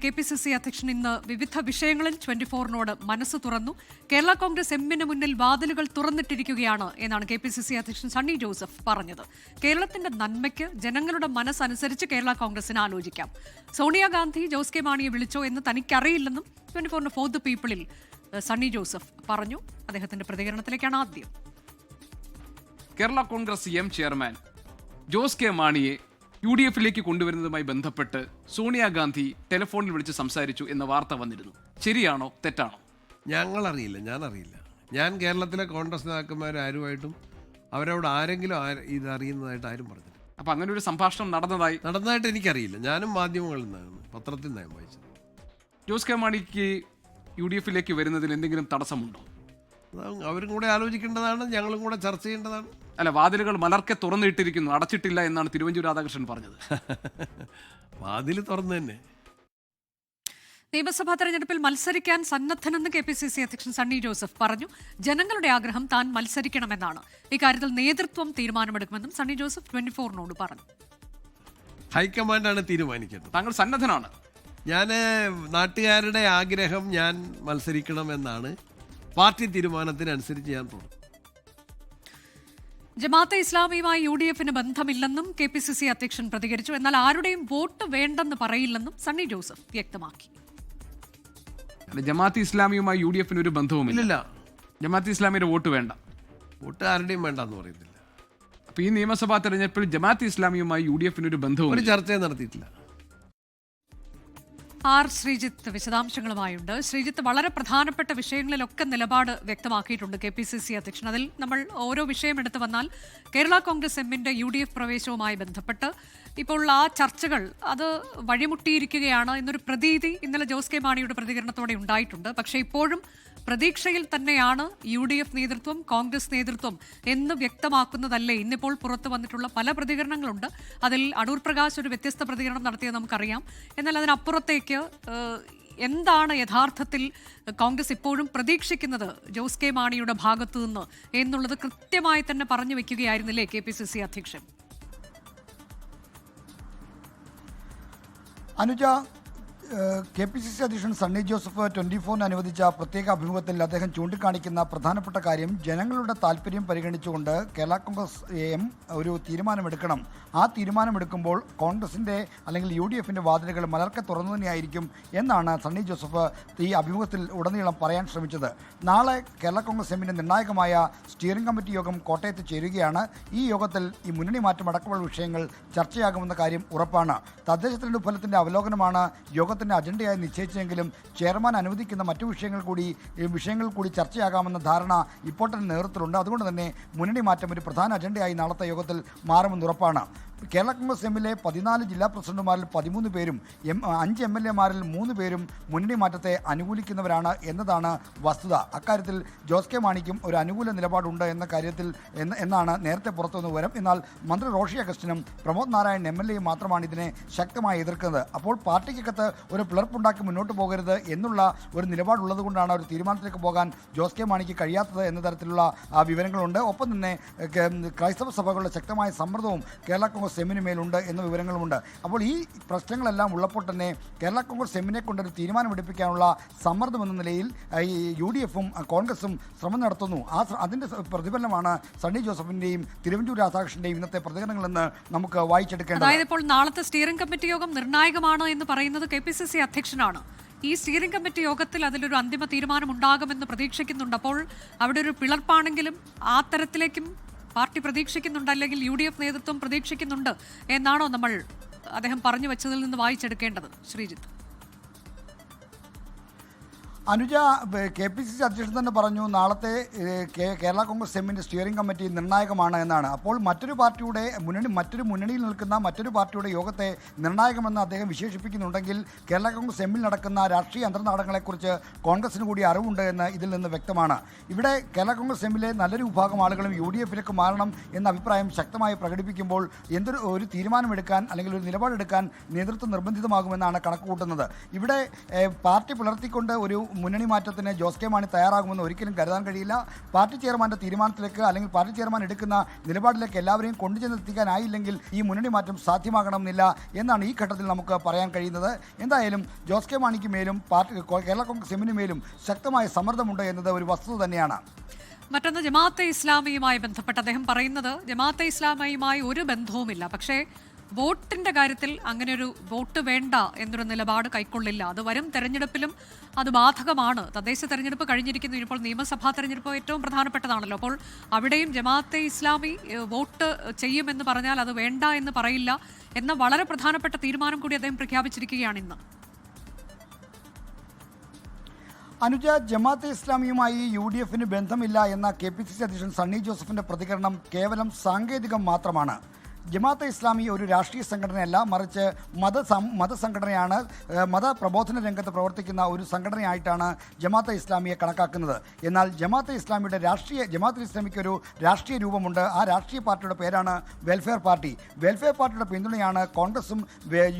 KPCC അധ്യക്ഷൻ ഇന്ന് വിവിധ വിഷയങ്ങളിൽ 24-നോട് മനസ്സ് തുറന്നു. കേരള കോൺഗ്രസ് എമ്മിന് മുന്നിൽ വാതിലുകൾ തുറന്നിട്ടിരിക്കുകയാണ് എന്നാണ് KPCC അധ്യക്ഷൻ സണ്ണി ജോസഫ് പറഞ്ഞത്. കേരളത്തിന്റെ നന്മയ്ക്ക് ജനങ്ങളുടെ മനസ്സനുസരിച്ച് കേരള കോൺഗ്രസിന് ആലോചിക്കാം. സോണിയാഗാന്ധി ജോസ് കെ മാണിയെ വിളിച്ചോ എന്ന് തനിക്കറിയില്ലെന്നും 24 ഫോർ ദ പീപ്പിളിൽ സണ്ണി ജോസഫ് പറഞ്ഞു. അദ്ദേഹത്തിന്റെ പ്രതികരണത്തിലേക്കാണ് ആദ്യം. Kerala Congress M chairman Jose K മാണിയെ UDF-ലേക്ക് കൊണ്ടുവരുന്നതുമായി ബന്ധപ്പെട്ട് സോണിയാഗാന്ധി ടെലിഫോണിൽ വിളിച്ച് സംസാരിച്ചു എന്ന വാർത്ത വന്നിരുന്നു. ശരിയാണോ തെറ്റാണോ? ഞാനറിയില്ല. ഞാൻ കേരളത്തിലെ കോൺഗ്രസ് നേതാക്കന്മാരാരുമായിട്ടും അവരോട് ആരെങ്കിലും ഇത് അറിയുന്നതായിട്ട് ആരും പറഞ്ഞില്ല. അപ്പം അങ്ങനെ ഒരു സംഭാഷണം നടന്നതായിട്ട് എനിക്കറിയില്ല. ഞാനും മാധ്യമങ്ങളിൽ നിന്നാണ്, പത്രത്തിൽ നിന്നാണ് വായിച്ചത്. ജോസ് കെ മാണിക്ക് UDF-ലേക്ക് വരുന്നതിൽ എന്തെങ്കിലും തടസ്സമുണ്ടോ? അവരും കൂടെ ആലോചിക്കേണ്ടതാണ്, ഞങ്ങളും കൂടെ ചർച്ച ചെയ്യേണ്ടതാണ്. അല്ല, വാതിലുകൾ മലർക്കെ തുറന്നിട്ടിരിക്കുന്നു, അടച്ചിട്ടില്ല എന്നാണ് തിരുവഞ്ചൂർ രാധാകൃഷ്ണൻ പറഞ്ഞത്. വാതിൽ തുറന്നു തന്നെ. നിയമസഭാ തെരഞ്ഞെടുപ്പിൽ മത്സരിക്കാൻ സന്നദ്ധനെന്ന് KPCC അധ്യക്ഷൻ സണ്ണി ജോസഫ് പറഞ്ഞു. ജനങ്ങളുടെ ആഗ്രഹം താൻ മത്സരിക്കണമെന്നാണ്. ഇക്കാര്യത്തിൽ നേതൃത്വം തീരുമാനമെടുക്കുമെന്നും സണ്ണി ജോസഫ് 24-നോട് പറഞ്ഞു. ഹൈക്കമാൻഡാണ് തീരുമാനിക്കുന്നത്. താങ്കൾ സന്നദ്ധനാണ്? ഞാൻ നാട്ടുകാരുടെ ആഗ്രഹം ഞാൻ മത്സരിക്കണമെന്നാണ്. പാർട്ടി തീരുമാനത്തിനനുസരിച്ച് ഞാൻ തുടരും. ജമാഅത്തെ ഇസ്ലാമിയുമായി UDF-ന് ബന്ധമില്ലെന്നും KPCC അധ്യക്ഷൻ പ്രതികരിച്ചു. എന്നാൽ ആരുടെയും വോട്ട് വേണ്ടെന്ന് പറയില്ലെന്നും സണ്ണി ജോസഫ് വ്യക്തമാക്കി. ജമാഅത്തെ ഇസ്ലാമിയുമായി UDF-ന് ഒരു ബന്ധവുമില്ല. ജമാഅത്തെ ഇസ്ലാമിയുടെ വോട്ട് വേണ്ട, വോട്ട് ആരുടെയും വേണ്ടെന്ന് പറയുന്നില്ല. അപ്പൊ ഈ നിയമസഭാ തെരഞ്ഞെടുപ്പിൽ ജമാഅത്തെ ഇസ്ലാമിയുമായി UDF-ന് ഒരു ബന്ധവും ഒരു ചർച്ചയും നടത്തിയിട്ടില്ല. ശ്രീജിത്ത് വിശദാംശങ്ങളുമായുണ്ട്. ശ്രീജിത്ത്, വളരെ പ്രധാനപ്പെട്ട വിഷയങ്ങളിലൊക്കെ നിലപാട് വ്യക്തമാക്കിയിട്ടുണ്ട് KPCC അധ്യക്ഷൻ. അതിൽ നമ്മൾ ഓരോ വിഷയം എടുത്തു വന്നാൽ കേരള കോൺഗ്രസ് എമ്മിന്റെ UDF പ്രവേശവുമായി ബന്ധപ്പെട്ട് ഇപ്പോൾ ആ ചർച്ചകൾ അത് വഴിമുട്ടിയിരിക്കുകയാണ് എന്നൊരു പ്രതീതി ഇന്നലെ ജോസ് കെ മാണിയുടെ പ്രതികരണത്തോടെ ഉണ്ടായിട്ടുണ്ട്. പക്ഷേ ഇപ്പോഴും പ്രതീക്ഷയിൽ തന്നെയാണ് UDF നേതൃത്വം, കോൺഗ്രസ് നേതൃത്വം എന്ന് വ്യക്തമാക്കുന്നതല്ലേ ഇന്നിപ്പോൾ പുറത്തു വന്നിട്ടുള്ള പല പ്രതികരണങ്ങളുണ്ട്. അതിൽ അടൂർ പ്രകാശ് ഒരു വ്യത്യസ്ത പ്രതികരണം നടത്തിയത് നമുക്കറിയാം. എന്നാൽ അതിനപ്പുറത്തേക്ക് എന്താണ് യഥാർത്ഥത്തിൽ കോൺഗ്രസ് ഇപ്പോഴും പ്രതീക്ഷിക്കുന്നത് ജോസ് കെ മാണിയുടെ ഭാഗത്തു നിന്ന് എന്നുള്ളത് കൃത്യമായി തന്നെ പറഞ്ഞു വെക്കുകയായിരുന്നില്ലേ KPCC അധ്യക്ഷൻ? അനുജ, KPCC അധ്യക്ഷൻ സണ്ണി ജോസഫ് 24-ന് അനുവദിച്ച പ്രത്യേക അഭിമുഖത്തിൽ അദ്ദേഹം ചൂണ്ടിക്കാണിക്കുന്ന പ്രധാനപ്പെട്ട കാര്യം ജനങ്ങളുടെ താല്പര്യം പരിഗണിച്ചുകൊണ്ട് കേരള കോൺഗ്രസ് എം ഒരു തീരുമാനമെടുക്കണം. ആ തീരുമാനമെടുക്കുമ്പോൾ കോൺഗ്രസിൻ്റെ അല്ലെങ്കിൽ UDF-ൻ്റെ വാതിലുകൾ മലർക്കെ തുറന്നു തന്നെയായിരിക്കും എന്നാണ് സണ്ണി ജോസഫ് ഈ അഭിമുഖത്തിൽ ഉടനീളം പറയാൻ ശ്രമിച്ചത്. നാളെ കേരള കോൺഗ്രസ് എമ്മിൻ്റെ നിർണായകമായ സ്റ്റിയറിംഗ് കമ്മിറ്റി യോഗം കോട്ടയത്ത് ചേരുകയാണ്. ഈ യോഗത്തിൽ ഈ മുന്നണി മാറ്റം അടക്കമുള്ള വിഷയങ്ങൾ ചർച്ചയാകുമെന്ന കാര്യം ഉറപ്പാണ്. തദ്ദേശ തെരഞ്ഞെടുപ്പ് ഫലത്തിൻ്റെ അവലോകനമാണ് യോഗത്തിൻ്റെ അജണ്ടയായി നിശ്ചയിച്ചെങ്കിലും ചെയർമാൻ അനുവദിക്കുന്ന മറ്റു വിഷയങ്ങൾ കൂടി ചർച്ചയാകാമെന്ന ധാരണ ഇപ്പോൾ തന്നെ നേതൃത്വത്തിലുണ്ട്. അതുകൊണ്ട് തന്നെ മുന്നണി മാറ്റം ഒരു പ്രധാന അജണ്ടയായി നാളത്തെ യോഗത്തിൽ മാറുമെന്ന് ഉറപ്പാണ്. കേരള കോൺഗ്രസ് എമ്മിലെ 14 ജില്ലാ പ്രസിഡന്റുമാരിൽ 13 പേരും 5 MLA-മാരിൽ 3 പേരും മുന്നണി മാറ്റത്തെ അനുകൂലിക്കുന്നവരാണ് എന്നതാണ് വസ്തുത. അക്കാര്യത്തിൽ ജോസ് കെ മാണിക്കും ഒരു അനുകൂല നിലപാടുണ്ട് എന്നാണ് നേരത്തെ പുറത്തുവന്ന വിവരം. എന്നാൽ മന്ത്രി റോഷി അഗസ്റ്റിനും പ്രമോദ് നാരായൺ MLA മാത്രമാണ് ഇതിനെ ശക്തമായി എതിർക്കുന്നത്. അപ്പോൾ പാർട്ടിക്കകത്ത് ഒരു പിളർപ്പുണ്ടാക്കി മുന്നോട്ട് പോകരുത് എന്നുള്ള ഒരു നിലപാടുള്ളത് കൊണ്ടാണ് ഒരു തീരുമാനത്തിലേക്ക് പോകാൻ ജോസ് കെ മാണിക്ക് കഴിയാത്തത് എന്ന തരത്തിലുള്ള വിവരങ്ങളുണ്ട്. ഒപ്പം തന്നെ ക്രൈസ്തവ സഭകളുടെ ശക്തമായ സമ്മർദ്ദവും കേരള കോൺഗ്രസ് എമ്മിന് മേലുണ്ട് എന്ന വിവരങ്ങളുമുണ്ട്. അപ്പോൾ ഈ പ്രശ്നങ്ങളെല്ലാം ഉള്ളപ്പോൾ തന്നെ കേരള കോൺഗ്രസ് എമ്മിനെ കൊണ്ടൊരു തീരുമാനമെടുപ്പിക്കാനുള്ള സമ്മർദ്ദം എന്ന നിലയിൽ ഈ UDF-ഉം കോൺഗ്രസും ശ്രമം നടത്തുന്നു. അതിൻ്റെ പ്രതിഫലനമാണ് സണ്ണി ജോസഫിൻ്റെയും തിരുവഞ്ചൂർ രാധാകൃഷ്ണൻ്റെയും ഇന്നത്തെ പ്രതികരണങ്ങളെന്ന് നമുക്ക് വായിച്ചെടുക്കേണ്ടത്. അതായത് ഇപ്പോൾ നാളത്തെ സ്റ്റിയറിംഗ് കമ്മിറ്റി യോഗം നിർണായകമാണ് എന്ന് പറയുന്നത് KPCC അധ്യക്ഷനാണ്. ഈ സ്റ്റിയറിംഗ് കമ്മിറ്റി യോഗത്തിൽ അതിലൊരു അന്തിമ തീരുമാനം ഉണ്ടാകുമെന്ന് പ്രതീക്ഷിക്കുന്നുണ്ട്. അപ്പോൾ അവിടെ ഒരു പിളർപ്പാണെങ്കിലും ആ തരത്തിലേക്കും പാർട്ടി പ്രതീക്ഷിക്കുന്നുണ്ട്, അല്ലെങ്കിൽ UDF നേതൃത്വം പ്രതീക്ഷിക്കുന്നുണ്ട് എന്നാണോ നമ്മൾ അദ്ദേഹം പറഞ്ഞു വെച്ചതിൽ നിന്ന് വായിച്ചെടുക്കേണ്ടത്? ശ്രീജിത്ത്. അനുജ, KPCC അധ്യക്ഷൻ തന്നെ പറഞ്ഞു നാളത്തെ കേരള കോൺഗ്രസ് എമ്മിൻ്റെ സ്റ്റിയറിംഗ് കമ്മിറ്റി നിർണായകമാണ് എന്നാണ്. അപ്പോൾ മറ്റൊരു മുന്നണിയിൽ നിൽക്കുന്ന മറ്റൊരു പാർട്ടിയുടെ യോഗത്തെ നിർണായകമെന്ന് അദ്ദേഹം വിശേഷിപ്പിക്കുന്നുണ്ടെങ്കിൽ കേരള കോൺഗ്രസ് എമ്മിൽ നടക്കുന്ന രാഷ്ട്രീയ അന്തർനാടകങ്ങളെക്കുറിച്ച് കോൺഗ്രസിന് കൂടി അറിവുണ്ട് എന്ന് ഇതിൽ നിന്ന് വ്യക്തമാണ്. ഇവിടെ കേരള കോൺഗ്രസ് എമ്മിലെ നല്ലൊരു വിഭാഗം ആളുകളും UDF-ലേക്ക് മാറണം എന്ന അഭിപ്രായം ശക്തമായി പ്രകടിപ്പിക്കുമ്പോൾ ഒരു തീരുമാനമെടുക്കാൻ അല്ലെങ്കിൽ ഒരു നിലപാടെടുക്കാൻ നേതൃത്വം നിർബന്ധിതമാകുമെന്നാണ് കണക്കുകൂട്ടുന്നത്. ഇവിടെ പാർട്ടി പിളർത്തിക്കൊണ്ട് ഒരു മുന്നണി മാറ്റത്തിന് ജോസ് കെ മാണി തയ്യാറാകുമെന്ന് ഒരിക്കലും കരുതാൻ കഴിയില്ല. പാർട്ടി ചെയർമാൻ്റെ തീരുമാനത്തിലേക്ക് അല്ലെങ്കിൽ പാർട്ടി ചെയർമാൻ എടുക്കുന്ന നിലപാടിലേക്ക് എല്ലാവരെയും കൊണ്ടുചെന്നെത്തിക്കാനായില്ലെങ്കിൽ ഈ മുന്നണി മാറ്റം സാധ്യമാകണമെന്നില്ല എന്നാണ് ഈ ഘട്ടത്തിൽ നമുക്ക് പറയാൻ കഴിയുന്നത്. എന്തായാലും ജോസ് കെ മാണിക്ക് മേലും കേരള കോൺഗ്രസ് എമ്മിന് മേലും ശക്തമായ സമ്മർദ്ദമുണ്ട് എന്നത് ഒരു വസ്തുത തന്നെയാണ്. മറ്റൊന്ന് ജമാഅത്തെ ഇസ്ലാമിയുമായി ബന്ധപ്പെട്ട് അദ്ദേഹം പറയുന്നത് ജമാഅത്തെ ഇസ്ലാമിയുമായി ഒരു ബന്ധവുമില്ല, പക്ഷേ വോട്ടിന്റെ കാര്യത്തിൽ അങ്ങനെ ഒരു വോട്ട് വേണ്ട എന്നൊരു നിലപാട് കൈക്കൊള്ളില്ല. അത് വരും തെരഞ്ഞെടുപ്പിലും അത് ബാധകമാണ്. തദ്ദേശ തെരഞ്ഞെടുപ്പ് കഴിഞ്ഞിരിക്കുന്നു, ഇപ്പോൾ നിയമസഭാ തെരഞ്ഞെടുപ്പ് ഏറ്റവും പ്രധാനപ്പെട്ടതാണല്ലോ. അപ്പോൾ അവിടെയും ജമാഅത്തെ ഇസ്ലാമി വോട്ട് ചെയ്യുമെന്ന് പറഞ്ഞാൽ അത് വേണ്ട എന്ന് പറയില്ല എന്ന വളരെ പ്രധാനപ്പെട്ട തീരുമാനം കൂടി അദ്ദേഹം പ്രഖ്യാപിച്ചിരിക്കുകയാണ് ഇന്ന്. അനുജ, ജമാഅത്തെ ഇസ്ലാമിയുമായി UDF ബന്ധമില്ല എന്ന KPCC അധ്യക്ഷൻ സണ്ണി ജോസഫിന്റെ പ്രതികരണം കേവലം സാങ്കേതികം മാത്രമാണ്. ജമാഅത്തെ ഇസ്ലാമി ഒരു രാഷ്ട്രീയ സംഘടനയല്ല, മറിച്ച് മതസംഘടനയാണ്. മതപ്രബോധന രംഗത്ത് പ്രവർത്തിക്കുന്ന ഒരു സംഘടനയായിട്ടാണ് ജമാഅത്തെ ഇസ്ലാമിയെ കണക്കാക്കുന്നത്. എന്നാൽ ജമാഅത്തെ ഇസ്ലാമിക്ക് ഒരു രാഷ്ട്രീയ രൂപമുണ്ട്. ആ രാഷ്ട്രീയ പാർട്ടിയുടെ പേരാണ് വെൽഫെയർ പാർട്ടി. വെൽഫെയർ പാർട്ടിയുടെ പിന്തുണയാണ് കോൺഗ്രസും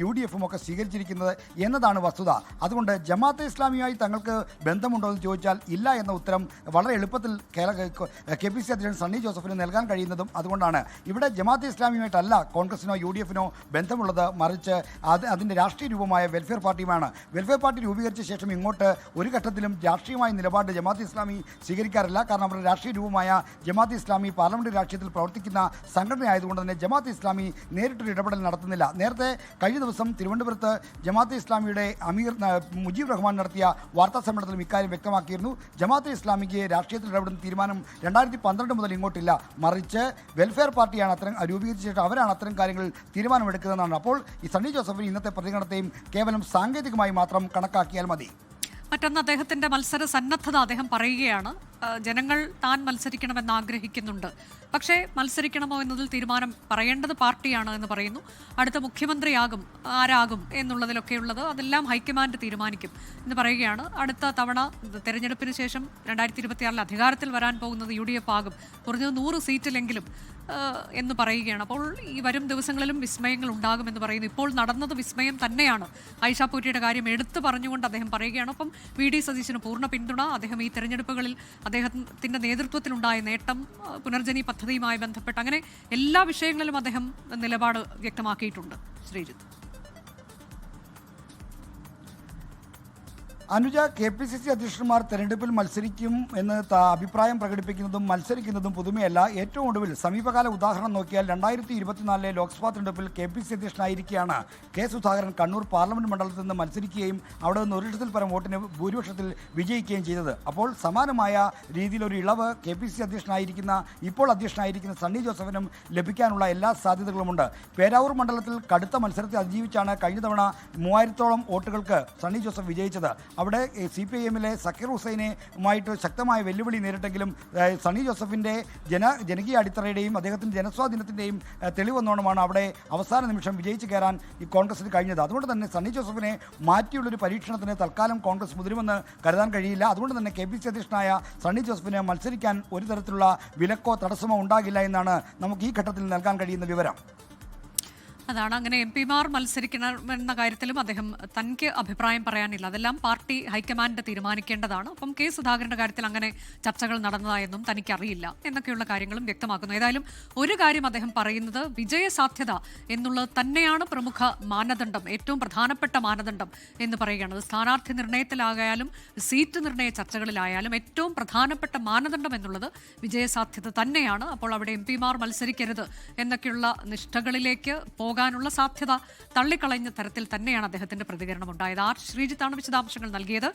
UDFും ഒക്കെ സ്വീകരിച്ചിരിക്കുന്നത് എന്നതാണ് വസ്തുത. അതുകൊണ്ട് ജമാഅത്തെ ഇസ്ലാമിയുമായി തങ്ങൾക്ക് ബന്ധമുണ്ടോ എന്ന് ചോദിച്ചാൽ ഇല്ല എന്ന ഉത്തരം വളരെ എളുപ്പത്തിൽ KPCC അധ്യക്ഷൻ സണ്ണി ജോസഫിന് നൽകാൻ കഴിയുന്നതും അതുകൊണ്ടാണ്. ഇവിടെ ജമാഅത്തെ ഇസ്ലാമിയുമായി അല്ല കോൺഗ്രസിനോ UDFിനോ ബന്ധമുള്ളത്, മറിച്ച് അതിൻ്റെ രാഷ്ട്രീയ രൂപമായ വെൽഫെയർ പാർട്ടിയുമാണ്. വെൽഫെയർ പാർട്ടി രൂപീകരിച്ച ശേഷം ഇങ്ങോട്ട് ഒരു ഘട്ടത്തിലും രാഷ്ട്രീയമായ നിലപാട് ജമാഅത്തെ ഇസ്ലാമി സ്വീകരിക്കാറില്ല. കാരണം അവരുടെ രാഷ്ട്രീയ രൂപമായ ജമാഅത്തെ ഇസ്ലാമി പാർലമെന്റ് രാഷ്ട്രീയത്തിൽ പ്രവർത്തിക്കുന്ന സംഘടനയായതുകൊണ്ട് തന്നെ ജമാഅത്തെ ഇസ്ലാമി നേരിട്ടൊരു ഇടപെടൽ നടത്തുന്നില്ല. നേരത്തെ കഴിഞ്ഞ ദിവസം തിരുവനന്തപുരത്ത് ജമാഅത്തെ ഇസ്ലാമിയുടെ അമീർ മുജീബ് റഹ്മാൻ നടത്തിയ വാർത്താ സമ്മേളനത്തിലും ഇക്കാര്യം വ്യക്തമാക്കിയിരുന്നു. ജമാഅത്തെ ഇസ്ലാമിക്ക് രാഷ്ട്രീയത്തിൽ ഇടപെടുന്ന തീരുമാനം 2012 മുതൽ ഇങ്ങോട്ടില്ല, മറിച്ച് വെൽഫെയർ പാർട്ടിയാണ് അത്തരം രൂപീകരിച്ച അവരാണ് അത്തരം കാര്യങ്ങൾ തീരുമാനമെടുക്കുന്നതെന്നാണ്. അപ്പോൾ ഈ സണ്ണി ജോസഫിന് ഇന്നത്തെ പ്രതികരണത്തെയും കേവലം സാങ്കേതികമായി മാത്രം കണക്കാക്കിയാൽ മതി. മറ്റൊന്ന് അദ്ദേഹത്തിന്റെ മത്സര സന്നദ്ധത അദ്ദേഹം പറയുകയാണ്. ജനങ്ങൾ താൻ മത്സരിക്കണമെന്ന് ആഗ്രഹിക്കുന്നുണ്ട്, പക്ഷേ മത്സരിക്കണമോ എന്നതിൽ തീരുമാനം പറയേണ്ടത് പാർട്ടിയാണ് എന്ന് പറയുന്നു. അടുത്ത മുഖ്യമന്ത്രിയാകും ആരാകും എന്നുള്ളതിലൊക്കെയുള്ളത് അതെല്ലാം ഹൈക്കമാൻഡ് തീരുമാനിക്കും എന്ന് പറയുകയാണ്. അടുത്ത തവണ തെരഞ്ഞെടുപ്പിന് ശേഷം 2026 അധികാരത്തിൽ വരാൻ പോകുന്നത് UDF ആകും, കുറഞ്ഞത് 100 സീറ്റിലെങ്കിലും എന്ന് പറയുകയാണ്. അപ്പോൾ ഈ വരും ദിവസങ്ങളിലും വിസ്മയങ്ങൾ ഉണ്ടാകുമെന്ന് പറയുന്നു. ഇപ്പോൾ നടന്നത് വിസ്മയം തന്നെയാണ്. ഐഷ പൂറ്റിയുടെ കാര്യം എടുത്തു പറഞ്ഞുകൊണ്ട് അദ്ദേഹം പറയുകയാണ്. ഒപ്പം VD സതീശന് പൂർണ്ണ പിന്തുണ. അദ്ദേഹം ഈ തെരഞ്ഞെടുപ്പുകളിൽ അദ്ദേഹത്തിൻ്റെ നേതൃത്വത്തിലുണ്ടായ നേട്ടം, പുനർജനി പദ്ധതിയുമായി ബന്ധപ്പെട്ട് അങ്ങനെ എല്ലാ വിഷയങ്ങളിലും അദ്ദേഹം നിലപാട് വ്യക്തമാക്കിയിട്ടുണ്ട്. ശ്രീജിത്ത്. അനുജ, KPCC അധ്യക്ഷന്മാർ തെരഞ്ഞെടുപ്പിൽ മത്സരിക്കും എന്ന് അഭിപ്രായം പ്രകടിപ്പിക്കുന്നതും മത്സരിക്കുന്നതും പുതുമയല്ല. ഏറ്റവും ഒടുവിൽ സമീപകാല ഉദാഹരണം നോക്കിയാൽ 2024 ലോക്സഭാ തെരഞ്ഞെടുപ്പിൽ KPCC അധ്യക്ഷനായിരിക്കെയാണ് K. Sudhakaran Kannur parliament മണ്ഡലത്തിൽ നിന്ന് മത്സരിക്കുകയും അവിടെ നിന്ന് 1 ലക്ഷത്തിൽ പരം വോട്ടിന് ഭൂരിപക്ഷത്തിൽ വിജയിക്കുകയും ചെയ്തത്. അപ്പോൾ സമാനമായ രീതിയിലൊരു ഇളവ് KPCC ഇപ്പോൾ അധ്യക്ഷനായിരിക്കുന്ന സണ്ണി ജോസഫിനും ലഭിക്കാനുള്ള എല്ലാ സാധ്യതകളുമുണ്ട്. പേരാവൂർ മണ്ഡലത്തിൽ കടുത്ത മത്സരത്തെ അതിജീവിച്ചാണ് കഴിഞ്ഞ തവണ 3000-ഓളം വോട്ടുകൾക്ക് സണ്ണി ജോസഫ് വിജയിച്ചത്. അവിടെ CPIMലെ സക്കീർ ഹുസൈനുമായിട്ട് ശക്തമായ വെല്ലുവിളി നേരിട്ടെങ്കിലും സണ്ണി ജോസഫിൻ്റെ ജനകീയ അടിത്തറയുടെയും അദ്ദേഹത്തിൻ്റെ ജനസ്വാധീനത്തിൻ്റെയും തെളിവെന്നോണമാണ് അവിടെ അവസാന നിമിഷം വിജയിച്ച് കയറാൻ ഈ കോൺഗ്രസിന് കഴിഞ്ഞത്. അതുകൊണ്ട് തന്നെ സണ്ണി ജോസഫിനെ മാറ്റിയുള്ളൊരു പരീക്ഷണത്തിന് തൽക്കാലം കോൺഗ്രസ് മുതിരുമെന്ന് കരുതാൻ കഴിയില്ല. അതുകൊണ്ട് തന്നെ KPCC അധ്യക്ഷനായ സണ്ണി ജോസഫിന് മത്സരിക്കാൻ ഒരു തരത്തിലുള്ള വിലക്കോ തടസ്സമോ ഉണ്ടാകില്ല എന്നാണ് നമുക്ക് ഈ ഘട്ടത്തിൽ നൽകാൻ കഴിയുന്ന വിവരം. അതാണ്. അങ്ങനെ MP-മാർ മത്സരിക്കണമെന്ന കാര്യത്തിലും അദ്ദേഹം തനിക്ക് അഭിപ്രായം പറയാനില്ല. അതെല്ലാം പാർട്ടി ഹൈക്കമാൻഡ് തീരുമാനിക്കേണ്ടതാണ്. അപ്പം K. സുധാകരന്റെ കാര്യത്തിൽ അങ്ങനെ ചർച്ചകൾ നടന്നതായെന്നും തനിക്കറിയില്ല എന്നൊക്കെയുള്ള കാര്യങ്ങളും വ്യക്തമാക്കുന്നു. ഏതായാലും ഒരു കാര്യം അദ്ദേഹം പറയുന്നത് വിജയസാധ്യത എന്നുള്ളത് തന്നെയാണ് പ്രമുഖ മാനദണ്ഡം, ഏറ്റവും പ്രധാനപ്പെട്ട മാനദണ്ഡം എന്ന് പറയുകയാണ്. സ്ഥാനാർത്ഥി നിർണയത്തിലായാലും സീറ്റ് നിർണയ ചർച്ചകളിലായാലും ഏറ്റവും പ്രധാനപ്പെട്ട മാനദണ്ഡം എന്നുള്ളത് വിജയസാധ്യത തന്നെയാണ്. അപ്പോൾ അവിടെ MP-മാർ മത്സരിക്കരുത് എന്നൊക്കെയുള്ള നിഷ്ഠകളിലേക്ക് പോകാനുള്ള സാധ്യത തള്ളിക്കളഞ്ഞ തരത്തിൽ തന്നെയാണ് അദ്ദേഹത്തിന്റെ പ്രതികരണം ഉണ്ടായത്. ശ്രീജിത്താണ് വിശദാംശങ്ങൾ നൽകിയത്.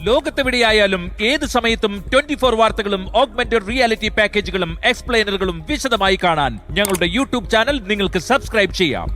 ലോകത്തെവിടെയായാലും ഏത് സമയത്തും 24 വാർത്തകളും ഓഗ്മെന്റഡ് റിയാലിറ്റി പാക്കേജുകളും എക്സ്പ്ലെയിനറുകളും വിശദമായി കാണാൻ ഞങ്ങളുടെ YouTube ചാനൽ നിങ്ങൾക്ക് സബ്സ്ക്രൈബ് ചെയ്യാം.